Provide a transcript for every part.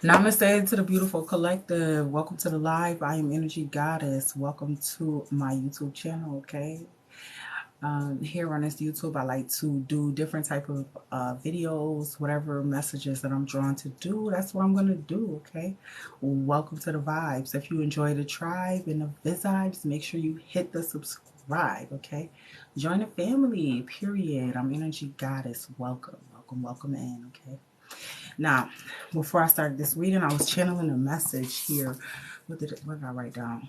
Namaste to the beautiful collective. Welcome to the live. I am Energy Goddess. Welcome to my YouTube channel. Okay, here on this YouTube, I like to do different type of videos, whatever messages that I'm drawn to do. That's what I'm gonna do. Okay, welcome to the vibes. If you enjoy the tribe and the vibes, make sure you hit the subscribe. Okay, join the family. Period. I'm Energy Goddess. Welcome, welcome, welcome in. Okay. Now, before I started this reading, I was channeling a message here. What did I write down?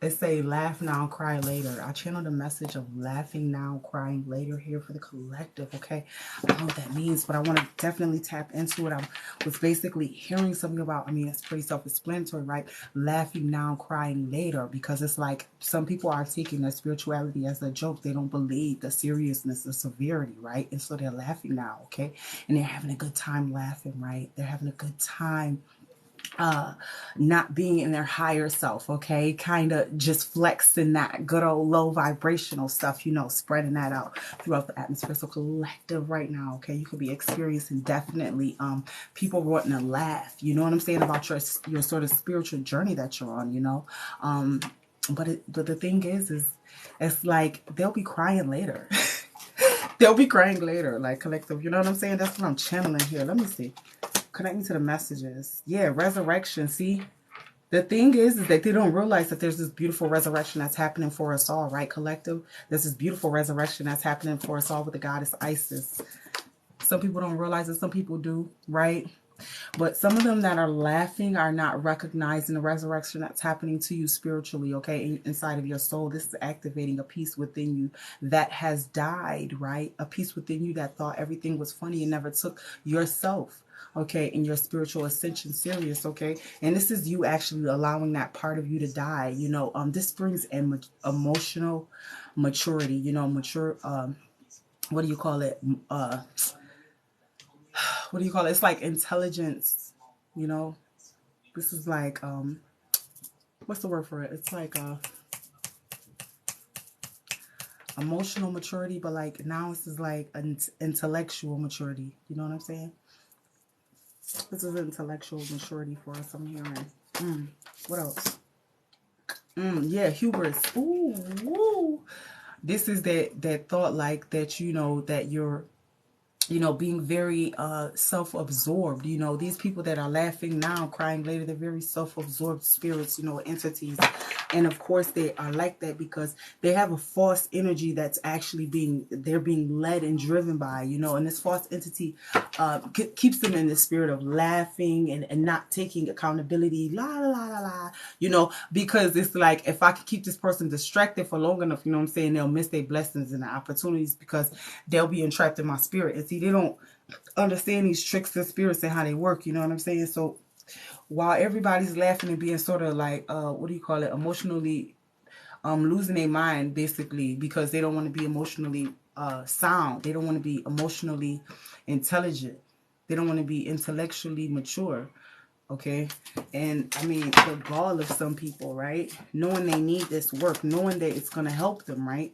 It say laugh now, cry later. I channeled a message of laughing now, crying later here for the collective, okay? I don't know what that means, but I want to definitely tap into it. I was basically hearing something about, it's pretty self-explanatory, right? Laughing now, crying later, because it's like some people are taking their spirituality as a joke. They don't believe the seriousness, the severity, right? And so they're laughing now, okay? And they're having a good time laughing, right? They're having a good time not being in their higher self, okay? Kind of just flexing that good old low vibrational stuff, spreading that out throughout the atmosphere. So collective right now, okay? You could be experiencing definitely people wanting to laugh, you know what I'm saying, about your sort of spiritual journey that you're on, but the thing is it's like they'll be crying later. They'll be crying later, like collective, you know what I'm saying? That's what I'm channeling here. Let me see. Connect me to the messages. Yeah, resurrection. See, the thing is that they don't realize that there's this beautiful resurrection that's happening for us all, right, collective? There's this beautiful resurrection that's happening for us all with the goddess Isis. Some people don't realize it. Some people do, right? But some of them that are laughing are not recognizing the resurrection that's happening to you spiritually, okay, inside of your soul. This is activating a piece within you that has died, right? A piece within you that thought everything was funny and never took yourself, okay, and your spiritual ascension serious, okay? And this is you actually allowing that part of you to die, this brings in emotional maturity, mature, what do you call it? What do you call it? It's like intelligence, you know? This is like, what's the word for it? It's like emotional maturity, but like now this is like an intellectual maturity. You know what I'm saying? This is intellectual maturity for us, I'm hearing. What else? Yeah, hubris. Ooh, woo. This is that thought like that, that you're being very self-absorbed. These people that are laughing now, crying later, they're very self-absorbed spirits, entities. And of course they are like that because they have a false energy that's actually they're being led and driven by, and this false entity keeps them in the spirit of laughing and not taking accountability, la la la la la, because it's like, if I could keep this person distracted for long enough, you know what I'm saying, they'll miss their blessings and the opportunities because they'll be entrapped in my spirit. And see, they don't understand these tricks and spirits and how they work, you know what I'm saying? So while everybody's laughing and being sort of like, what do you call it, emotionally losing their mind, basically, because they don't want to be emotionally sound. They don't want to be emotionally intelligent. They don't want to be intellectually mature. Okay. And the gall of some people, right? Knowing they need this work, knowing that it's going to help them, right?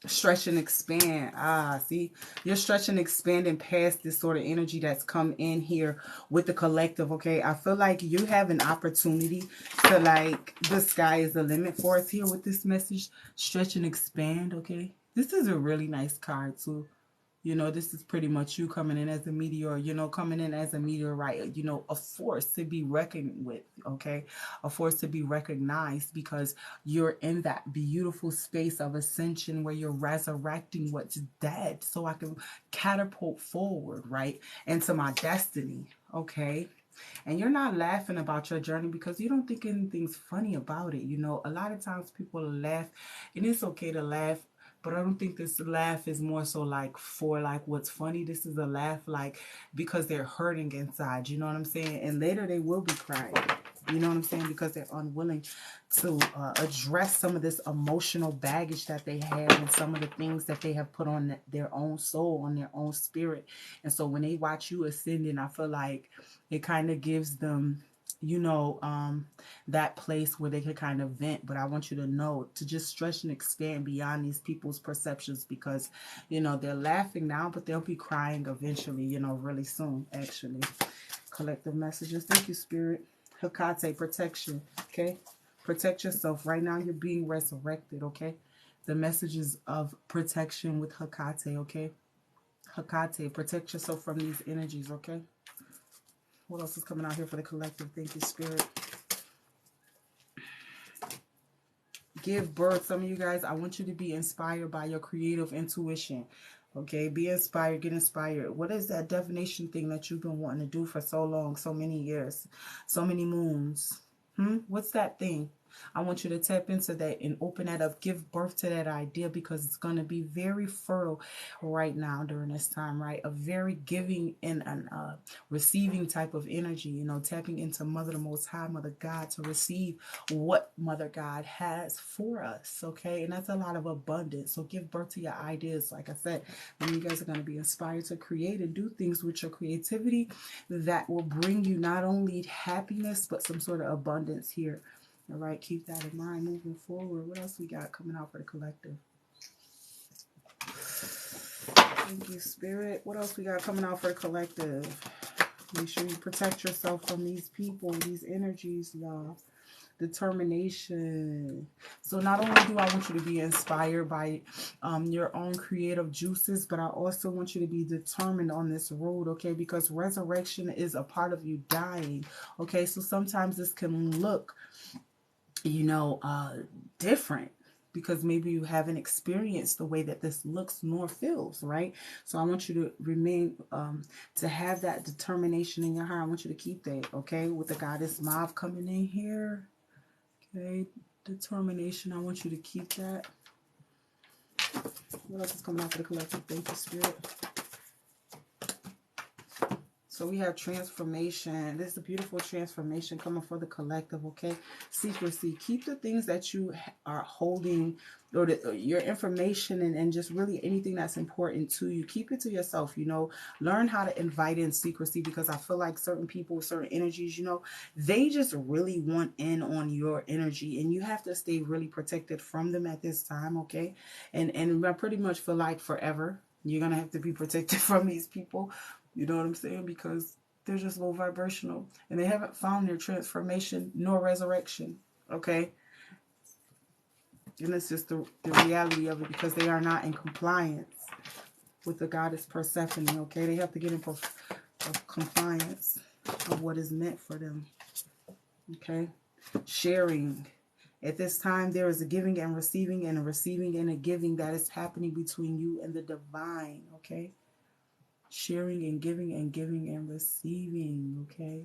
Stretch and expand. See, you're stretching, expanding past this sort of energy that's come in here with the collective. Okay, I feel like you have an opportunity to, like, the sky is the limit for us here with this message. Stretch and expand. Okay, this is a really nice card too. This is pretty much you coming in as a meteor, coming in as a meteorite, a force to be reckoned with, okay? A force to be recognized because you're in that beautiful space of ascension where you're resurrecting what's dead so I can catapult forward, right, into my destiny, okay? And you're not laughing about your journey because you don't think anything's funny about it. A lot of times people laugh, and it's okay to laugh, but I don't think this laugh is more so like for like what's funny. This is a laugh like because they're hurting inside. You know what I'm saying? And later they will be crying. You know what I'm saying? Because they're unwilling to address some of this emotional baggage that they have and some of the things that they have put on their own soul, on their own spirit. And so when they watch you ascending, I feel like it kind of gives them you know, that place where they could kind of vent. But I want you to know to just stretch and expand beyond these people's perceptions, because, you know, they're laughing now, but they'll be crying eventually, you know, really soon, actually. Collective messages. Thank you, Spirit. Hecate, protection. Okay. Protect yourself. Right now, you're being resurrected. Okay. The messages of protection with Hecate. Okay. Hecate, protect yourself from these energies. Okay. What else is coming out here for the collective? Thank you, Spirit. Give birth. Some of you guys, I want you to be inspired by your creative intuition. Okay, be inspired, get inspired. What is that divination thing that you've been wanting to do for so long, so many years, so many moons? What's that thing? I want you to tap into that and open that up. Give birth to that idea, because it's going to be very fertile right now during this time, right? A very giving and receiving type of energy, you know, tapping into Mother the Most High, Mother God, to receive what Mother God has for us, okay? And that's a lot of abundance. So give birth to your ideas. Like I said, and you guys are going to be inspired to create and do things with your creativity that will bring you not only happiness, but some sort of abundance here. All right, keep that in mind moving forward. What else we got coming out for the collective? Thank you, Spirit. What else we got coming out for the collective? Make sure you protect yourself from these people, these energies, y'all. Determination. So not only do I want you to be inspired by your own creative juices, but I also want you to be determined on this road, okay? Because resurrection is a part of you dying, okay? So sometimes this can look, you know, different, because maybe you haven't experienced the way that this looks nor feels, right? So I want you to remain, to have that determination in your heart. I want you to keep that, okay? With the goddess Mav coming in here, okay? Determination, I want you to keep that. What else is coming out for the collective? Thank you, Spirit. So we have transformation. This is a beautiful transformation coming for the collective, okay? Secrecy. Keep the things that you are holding, or your information, and just really anything that's important to you. Keep it to yourself, you know. Learn how to invite in secrecy, because I feel like certain people, certain energies, you know, they just really want in on your energy, and you have to stay really protected from them at this time, okay? And I pretty much feel like forever you're going to have to be protected from these people. You know what I'm saying? Because they're just low vibrational, and they haven't found their transformation nor resurrection. Okay? And it's just the reality of it, because they are not in compliance with the goddess Persephone. Okay? They have to get in compliance of what is meant for them. Okay? Sharing. At this time, there is a giving and a receiving and a giving that is happening between you and the divine. Okay? Sharing and giving and receiving, okay?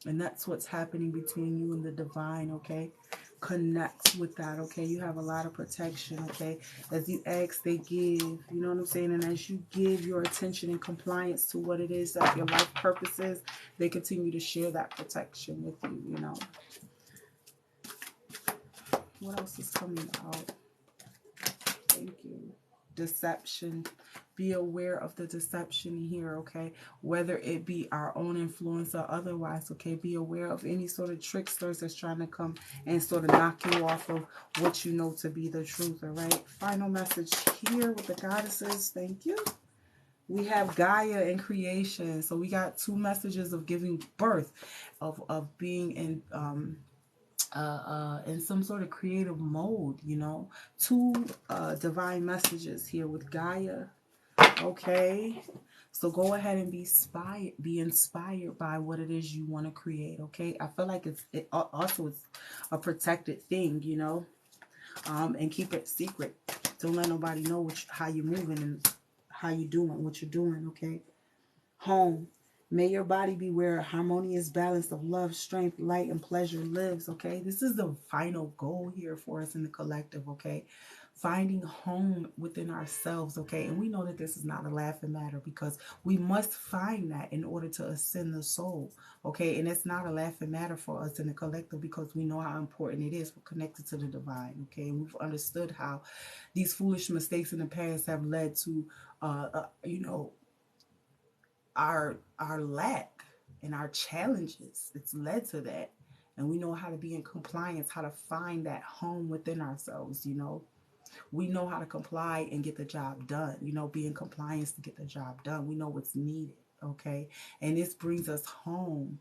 And that's what's happening between you and the divine, okay? Connect with that, okay? You have a lot of protection, okay? As you ask, they give, you know what I'm saying? And as you give your attention and compliance to what it is that your life purpose is, they continue to share that protection with you, you know? What else is coming out? Thank you. Deception. Be aware of the deception here, okay? Whether it be our own influence or otherwise, okay? Be aware of any sort of tricksters that's trying to come and sort of knock you off of what you know to be the truth, all right? Final message here with the goddesses. Thank you. We have Gaia and creation. So we got two messages of giving birth, of being in some sort of creative mode, you know. Two divine messages here with Gaia. Okay, so go ahead and be inspired by what it is you want to create. Okay, I feel like it's a protected thing, you know, and keep it secret. Don't let nobody know how you're moving and how you doing, what you're doing. Okay, home. May your body be where a harmonious balance of love, strength, light, and pleasure lives, okay? This is the final goal here for us in the collective, okay? Finding home within ourselves, okay? And we know that this is not a laughing matter, because we must find that in order to ascend the soul, okay? And it's not a laughing matter for us in the collective, because we know how important it is. We're connected to the divine, okay? And we've understood how these foolish mistakes in the past have led to, you know, our lack, and our challenges. It's led to that. And we know how to be in compliance, how to find that home within ourselves, you know. We know how to comply and get the job done, you know, be in compliance to get the job done. We know what's needed, okay? And this brings us home,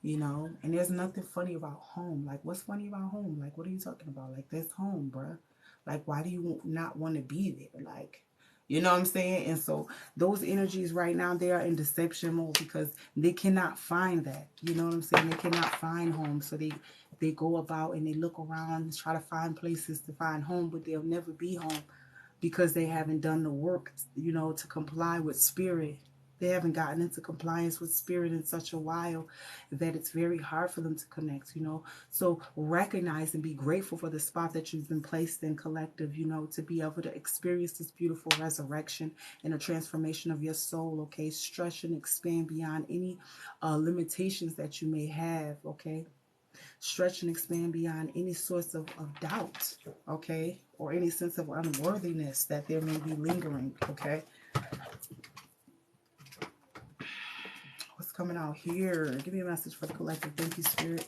you know. And there's nothing funny about home. Like, what's funny about home? Like, what are you talking about? Like, that's home, bruh. Like, why do you not want to be there? Like, you know what I'm saying? And so those energies right now, they are in deception mode because they cannot find that. You know what I'm saying? They cannot find home. So they go about and they look around and try to find places to find home, but they'll never be home because they haven't done the work, you know, to comply with spirit. They haven't gotten into compliance with spirit in such a while that it's very hard for them to connect, you know. So recognize and be grateful for the spot that you've been placed in, collective, you know, to be able to experience this beautiful resurrection and a transformation of your soul, okay? Stretch and expand beyond any limitations that you may have, okay? Stretch and expand beyond any source of doubt, okay? Or any sense of unworthiness that there may be lingering, okay? What's coming out here? Give me a message for the collective. Thank you, Spirit.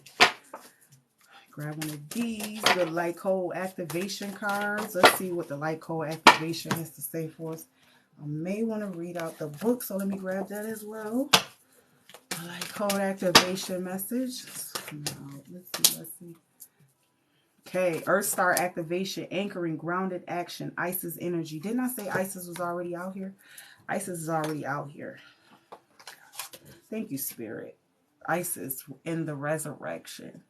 Grab one of these, the light code activation cards. Let's see what the light code activation has to say for us. I may want to read out the book, so let me grab that as well. The light code activation message. Now, let's see. Okay, Earth Star activation, anchoring, grounded action, Isis energy. Didn't I say Isis was already out here? Isis is already out here. Thank you, Spirit. Isis in the resurrection.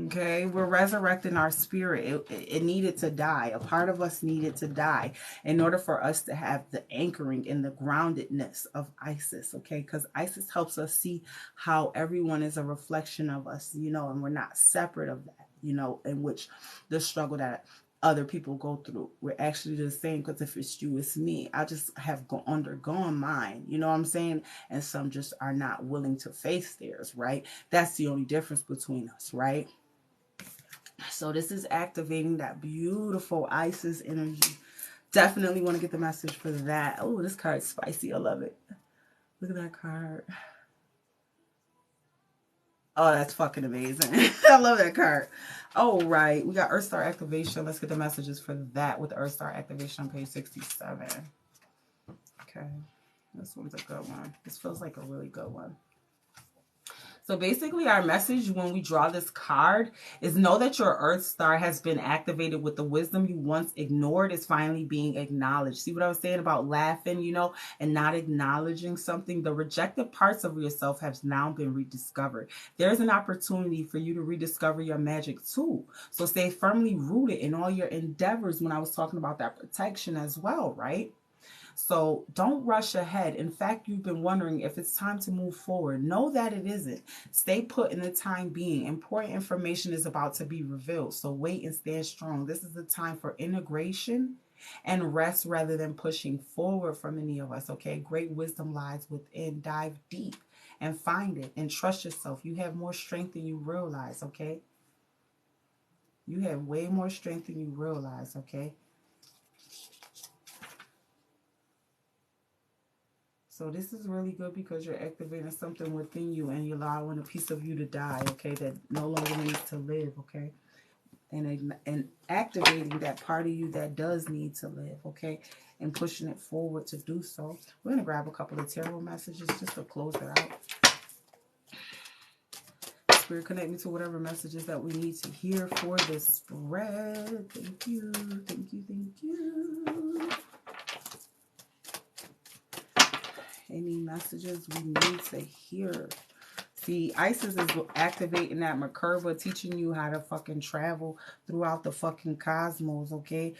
Okay, we're resurrecting our spirit. It needed to die. A part of us needed to die in order for us to have the anchoring and the groundedness of Isis. Okay, because Isis helps us see how everyone is a reflection of us, you know, and we're not separate of that, you know, in which the struggle that other people go through, we're actually the same, because if it's you, it's me. I just have undergone mine, you know what I'm saying? And some just are not willing to face theirs, right? That's the only difference between us, right? So this is activating that beautiful Isis energy. Definitely want to get the message for that. Oh, this card's spicy. I love it. Look at that card. Oh, that's fucking amazing. I love that card. All right. We got Earth Star activation. Let's get the messages for that with the Earth Star activation on page 67. Okay. This one's a good one. This feels like a really good one. So basically our message when we draw this card is know that your Earth Star has been activated with the wisdom you once ignored is finally being acknowledged. See what I was saying about laughing, you know, and not acknowledging something? The rejected parts of yourself have now been rediscovered. There's an opportunity for you to rediscover your magic too. So stay firmly rooted in all your endeavors when I was talking about that protection as well, right? So don't rush ahead. In fact, you've been wondering if it's time to move forward. Know that it isn't. Stay put in the time being. Important information is about to be revealed. So wait and stand strong. This is the time for integration and rest rather than pushing forward for many of us, okay? Great wisdom lies within. Dive deep and find it and trust yourself. You have more strength than you realize, okay? You have way more strength than you realize, okay? So this is really good because you're activating something within you and you're allowing a piece of you to die, okay, that no longer needs to live, okay? And activating that part of you that does need to live, okay? And pushing it forward to do so. We're going to grab a couple of tarot messages just to close it out. Spirit, connect me to whatever messages that we need to hear for this spread. Thank you, thank you, thank you. Any messages we need to hear? See, Isis is activating that Merkaba, teaching you how to fucking travel throughout the fucking cosmos, okay?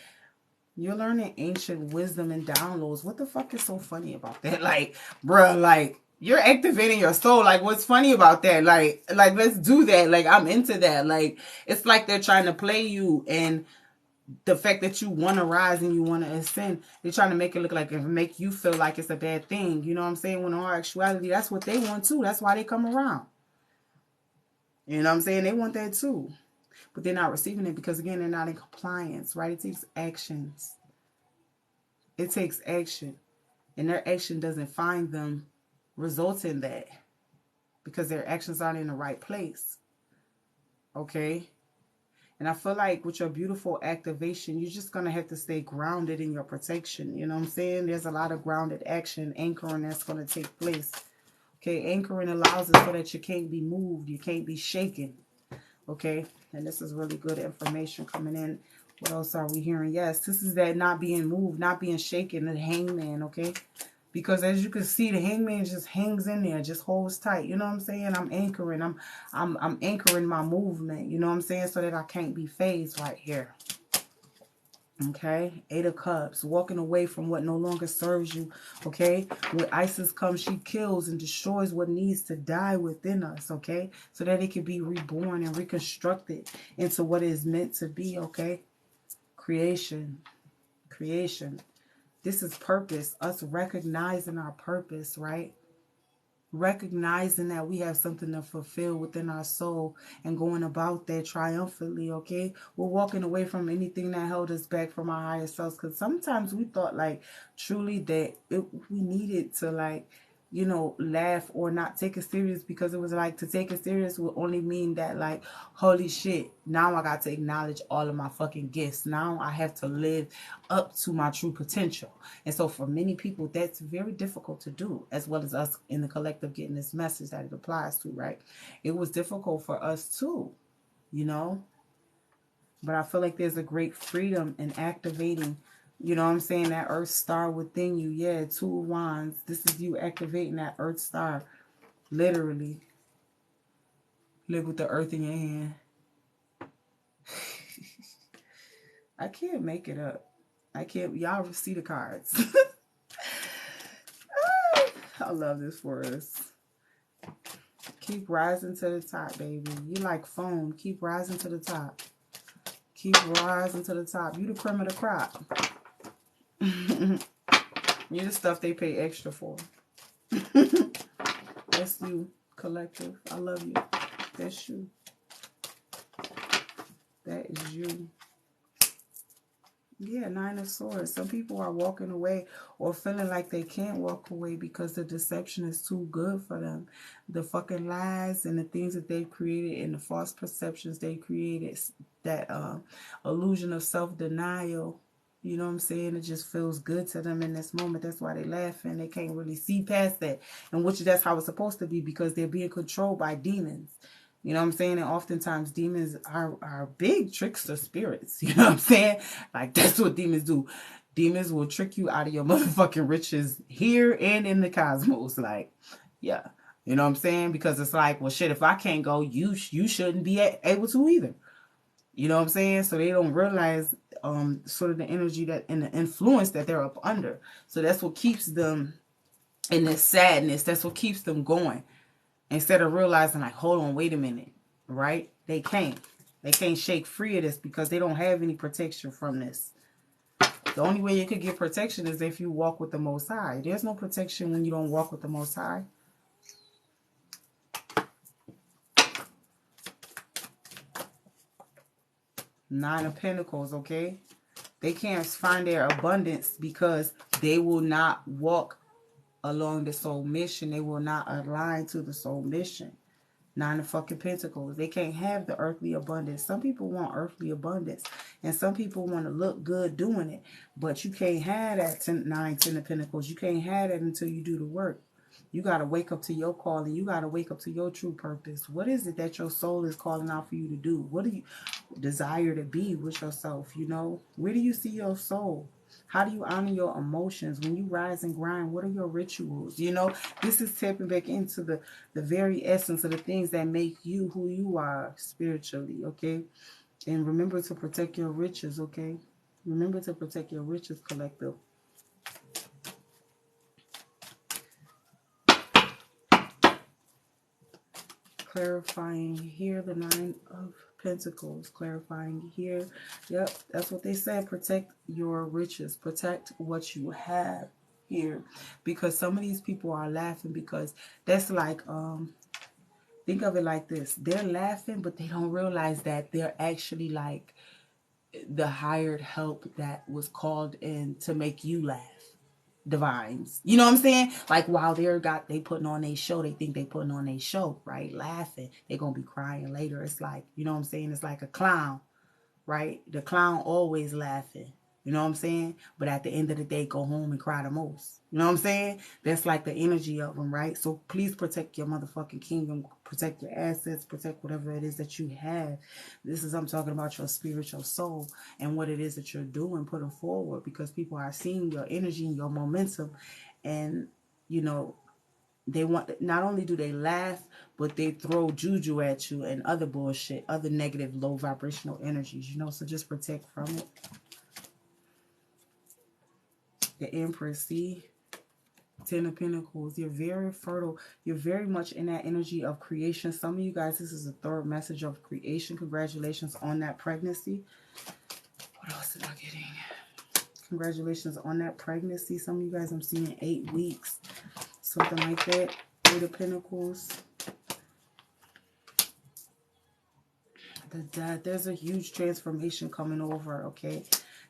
You're learning ancient wisdom and downloads. What the fuck is so funny about that? Like, bruh, like, you're activating your soul. Like, what's funny about that? Like, let's do that. Like, I'm into that. Like, it's like they're trying to play you, and the fact that you want to rise and you want to ascend, they're trying to make it look like it make you feel like it's a bad thing. You know what I'm saying? When in all actuality, that's what they want too. That's why they come around. You know what I'm saying? They want that too. But they're not receiving it because, again, they're not in compliance, right? It takes actions. It takes action. And their action doesn't find them results in that. because their actions aren't in the right place. Okay? And I feel like with your beautiful activation, you're just going to have to stay grounded in your protection. You know what I'm saying? There's a lot of grounded action, anchoring that's going to take place. Okay, anchoring allows it so that you can't be moved. You can't be shaken. Okay, and this is really good information coming in. What else are we hearing? Yes, this is that not being moved, not being shaken, the hangman, okay? Because as you can see, the hangman just hangs in there, just holds tight. You know what I'm saying? I'm anchoring. I'm anchoring my movement. You know what I'm saying? So that I can't be phased right here. Okay, 8 of Cups, walking away from what no longer serves you. Okay, when Isis comes, she kills and destroys what needs to die within us. Okay, so that it can be reborn and reconstructed into what it is meant to be. Okay, creation. This is purpose, us recognizing our purpose, right? Recognizing that we have something to fulfill within our soul and going about that triumphantly. Okay, we're walking away from anything that held us back from our higher selves, because sometimes we thought like truly that we needed to, like, you know, laugh or not take it serious, because it was like to take it serious would only mean that, like, holy shit, now I got to acknowledge all of my fucking gifts. Now I have to live up to my true potential. And so for many people, that's very difficult to do, as well as us in the collective getting this message that it applies to, right? It was difficult for us too, you know? But I feel like there's a great freedom in activating, you know what I'm saying, that earth star within you. Yeah, 2 of Wands. This is you activating that earth star. Literally. Live with the earth in your hand. I can't make it up. I can't. Y'all see the cards. I love this for us. Keep rising to the top, baby. You like foam. Keep rising to the top. Keep rising to the top. You the cream of the crop. You the stuff they pay extra for. That's you, collective. I love you. That's you. That is you. Yeah, 9 of Swords. Some people are walking away or feeling like they can't walk away because the deception is too good for them. The fucking lies and the things that they've created and the false perceptions they created, that illusion of self-denial, you know what I'm saying? It just feels good to them in this moment. That's why they laughing. They can't really see past that. And which that's how it's supposed to be, because they're being controlled by demons. You know what I'm saying? And oftentimes demons are big trickster spirits. You know what I'm saying? Like, that's what demons do. Demons will trick you out of your motherfucking riches here and in the cosmos. Like, yeah. You know what I'm saying? Because it's like, well, shit, if I can't go, you shouldn't be able to either. You know what I'm saying? So they don't realize sort of the energy that and the influence that they're up under. So that's what keeps them in this sadness. That's what keeps them going. Instead of realizing, like, hold on, wait a minute, right? They can't. They can't shake free of this because they don't have any protection from this. The only way you could get protection is if you walk with the Most High. There's no protection when you don't walk with the Most High. Nine of Pentacles, okay? They can't find their abundance because they will not walk along the soul mission. They will not align to the soul mission. 9 of fucking Pentacles. They can't have the earthly abundance. Some people want earthly abundance. And some people want to look good doing it. But you can't have that 10 of Pentacles. You can't have that until you do the work. You got to wake up to your calling. You got to wake up to your true purpose. What is it that your soul is calling out for you to do? What do you desire to be with yourself? You know, where do you see your soul? How do you honor your emotions? When you rise and grind, what are your rituals? You know, this is tapping back into the very essence of the things that make you who you are spiritually, okay? And remember to protect your riches, okay? Remember to protect your riches, collective. Clarifying here, the 9 of Pentacles. Clarifying here. Yep, that's what they said. Protect your riches. Protect what you have here. Because some of these people are laughing because that's like, think of it like this. They're laughing, but they don't realize that they're actually like the hired help that was called in to make you laugh. divines. You know what I'm saying? Like while they putting on a show, they think they putting on a show, right? Laughing. They're gonna be crying later. It's like, you know what I'm saying? It's like a clown, right? The clown always laughing. You know what I'm saying? But at the end of the day, go home and cry the most. You know what I'm saying? That's like the energy of them, right? So please protect your motherfucking kingdom. Protect your assets. Protect whatever it is that you have. I'm talking about your spiritual soul and what it is that you're doing, putting forward, because people are seeing your energy and your momentum. And, you know, they want, not only do they laugh, but they throw juju at you and other bullshit, other negative, low vibrational energies, you know, so just protect from it. The Empress, see? Ten of Pentacles. You're very fertile. You're very much in that energy of creation. Some of you guys, this is the third message of creation. Congratulations on that pregnancy. What else am I getting? Congratulations on that pregnancy. Some of you guys, I'm seeing 8 weeks. Something like that. 8 of Pentacles. The Death. There's a huge transformation coming over, okay?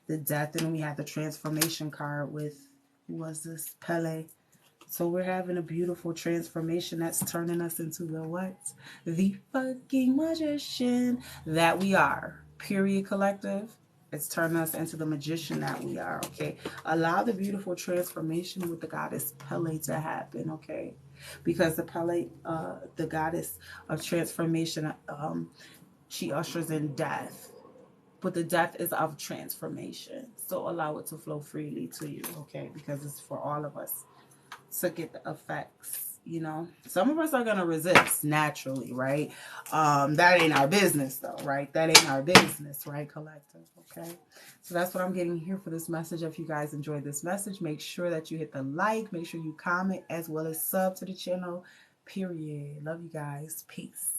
The Death. And then we have the transformation card with, who was this? Pele. So we're having a beautiful transformation that's turning us into the what? The fucking magician that we are. Period, collective. It's turning us into the magician that we are, okay? Allow the beautiful transformation with the goddess Pele to happen, okay? Because the Pele, the goddess of transformation, she ushers in death. But the death is of transformation. So allow it to flow freely to you, okay? Because it's for all of us to get the effects, you know. Some of us are going to resist naturally, right? That ain't our business though, right? That ain't our business, right, collective? Okay, so that's what I'm getting here for this message. If you guys enjoyed this message, make sure that you hit the like, make sure you comment, as well as sub to the channel, period. Love you guys. Peace.